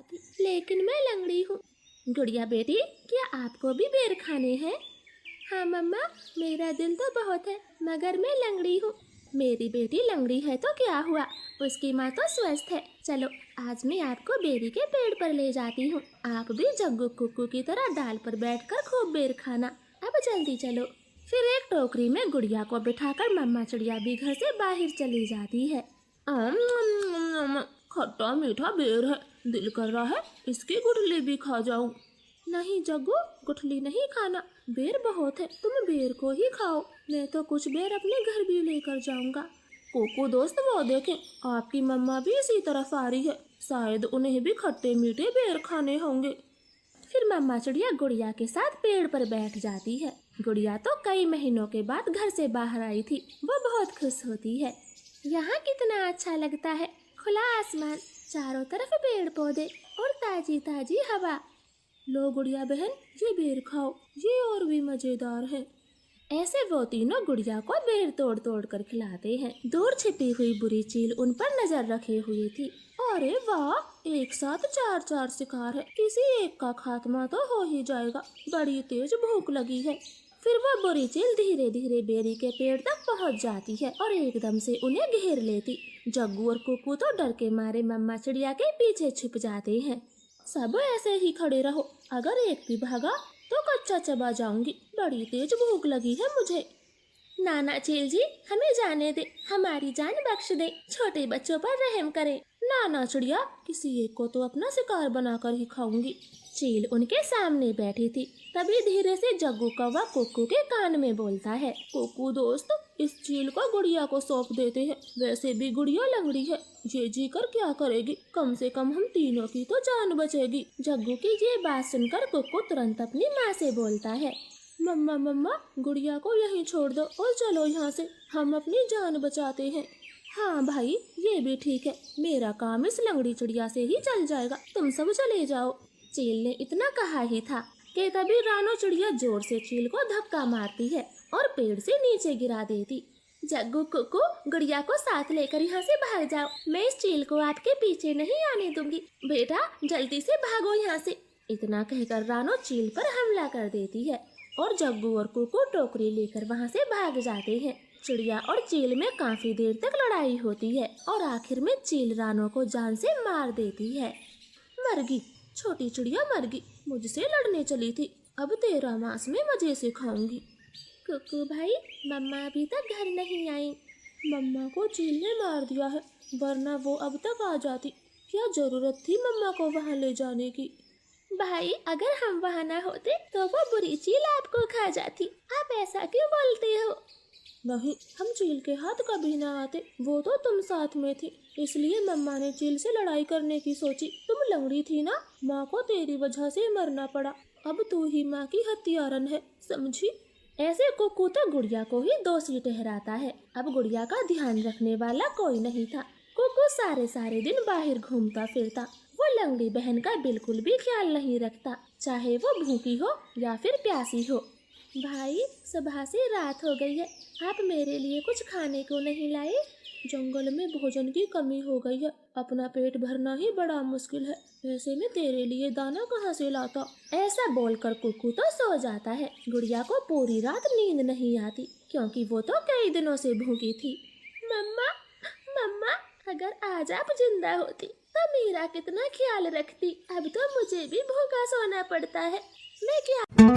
पाती, लेकिन मैं लंगड़ी हूँ। गुड़िया बेटी, क्या आपको भी बेर खाने हैं? हाँ मम्मा, मेरा दिल तो बहुत है, मगर मैं लंगड़ी हूँ। मेरी बेटी लंगड़ी है तो क्या हुआ, उसकी माँ तो स्वस्थ है। चलो आज मैं आपको बेरी के पेड़ पर ले जाती हूँ। आप भी जग्गू कुक्कू की तरह डाल पर बैठकर खूब बेर खाना। अब जल्दी चलो। फिर एक टोकरी में गुड़िया को बिठाकर मम्मा चिड़िया भी घर से बाहर चली जाती है। खट्टा मीठा बेर है, दिल कर रहा है इसकी गुठली भी खा जाऊं। नहीं जग्गू, गुठली नहीं खाना, बेर बहुत है, तुम बेर को ही खाओ। मैं तो कुछ बेर अपने घर भी लेकर जाऊंगा। कोको दोस्त, वो देखें, आपकी मम्मा भी इसी तरफ आ रही है, शायद उन्हें भी खट्टे मीठे बेर खाने होंगे। फिर मम्मा चिड़िया गुड़िया के साथ पेड़ पर बैठ जाती है। गुड़िया तो कई महीनों के बाद घर से बाहर आई थी, वो बहुत खुश होती है। यहाँ कितना अच्छा लगता है, खुला आसमान, चारों तरफ पेड़ पौधे और ताजी ताजी हवा। लो गुड़िया बहन, ये बेर खाओ, ये और भी मजेदार है। ऐसे वो तीनों गुड़िया को बेर तोड़ तोड़ कर खिलाते हैं। दूर छिपी हुई बुरी चील उन पर नजर रखे हुए थी। अरे वाह, एक साथ चार चार शिकार है, किसी एक का खात्मा तो हो ही जाएगा, बड़ी तेज भूख लगी है। फिर वो बुरी चील धीरे धीरे बेरी के पेड़ तक पहुंच जाती है और एकदम से उन्हें घेर लेती। जग्गू और कुक्कू तो डर के मारे मम्मा चिड़िया के पीछे छिप जाते हैं। सब ऐसे ही खड़े रहो, अगर एक भी भागा तो कच्चा चबा जाऊंगी, बड़ी तेज भूख लगी है मुझे। नाना चील जी, हमें जाने दे, हमारी जान बख्श दे, छोटे बच्चों पर रहम करें। नाना चिड़िया, किसी एक को तो अपना शिकार बनाकर ही खाऊंगी। चील उनके सामने बैठी थी, तभी धीरे से जग्गू कौवा कुक्कू के कान में बोलता है, कुक्कू दोस्त, इस चील को गुड़िया को सौंप देते हैं, वैसे भी गुड़िया लंगड़ी है, ये जी कर क्या करेगी, कम से कम हम तीनों की तो जान बचेगी। जग्गू की ये बात सुनकर कुक्कू तुरंत अपनी माँ से बोलता है, मम्मा मम्मा, गुड़िया को यहीं छोड़ दो और चलो यहाँ से, हम अपनी जान बचाते हैं। हाँ भाई, ये भी ठीक है, मेरा काम इस लंगड़ी चिड़िया से ही चल जाएगा, तुम सब चले जाओ। चील ने इतना कहा ही था कि तभी रानो चिड़िया जोर से चील को धक्का मारती है और पेड़ से नीचे गिरा देती। जग्गू कुक्कू, गुड़िया को साथ लेकर यहाँ से भाग जाओ, मैं इस चील को आपके पीछे नहीं आने दूंगी, बेटा जल्दी से भागो यहाँ से। इतना कहकर रानो चील पर हमला कर देती है और जग्गू और कुक्कू टोकरी लेकर वहाँ से भाग जाते हैं। चिड़िया और चील में काफी देर तक लड़ाई होती है और आखिर में चील रानो को जान से मार देती है। मरगी, छोटी चिड़िया मरगी, मुझसे लड़ने चली थी, अब तेरा मांस में मजे से खाऊंगी। कुक्कू भाई, मम्मा अभी तक घर नहीं आई। मम्मा को चील ने मार दिया है, वरना वो अब तक आ जाती, क्या जरूरत थी मम्मा को वहाँ ले जाने की। भाई, अगर हम वहाँ न होते तो वो बुरी चील आपको खा जाती, आप ऐसा क्यों बोलते हो? नहीं, हम चील के हाथ कभी ना आते, वो तो तुम साथ में थी, इसलिए मम्मा ने चील से लड़ाई करने की सोची। तुम लंगड़ी थी ना, माँ को तेरी वजह से मरना पड़ा, अब तू ही माँ की हत्यारन है, समझी? ऐसे कुक्कू तो गुड़िया को ही दोषी ठहराता है। अब गुड़िया का ध्यान रखने वाला कोई नहीं था। कुक्कू सारे दिन बाहर घूमता फिरता, वो लंगड़ी बहन का बिल्कुल भी ख्याल नहीं रखता, चाहे वो भूखी हो या फिर प्यासी हो। भाई, सुबह से रात हो गई है, आप मेरे लिए कुछ खाने को नहीं लाए? जंगल में भोजन की कमी हो गई है, अपना पेट भरना ही बड़ा मुश्किल है, ऐसे में तेरे लिए दाना कहाँ से लाता? ऐसा बोलकर कुक्कू तो सो जाता है। गुड़िया को पूरी रात नींद नहीं आती, क्योंकि वो तो कई दिनों से भूखी थी। मम्मा मम्मा, अगर आज आप जिंदा होती तो मेरा कितना ख्याल रखती, अब तो मुझे भी भूखा सोना पड़ता है, मैं क्या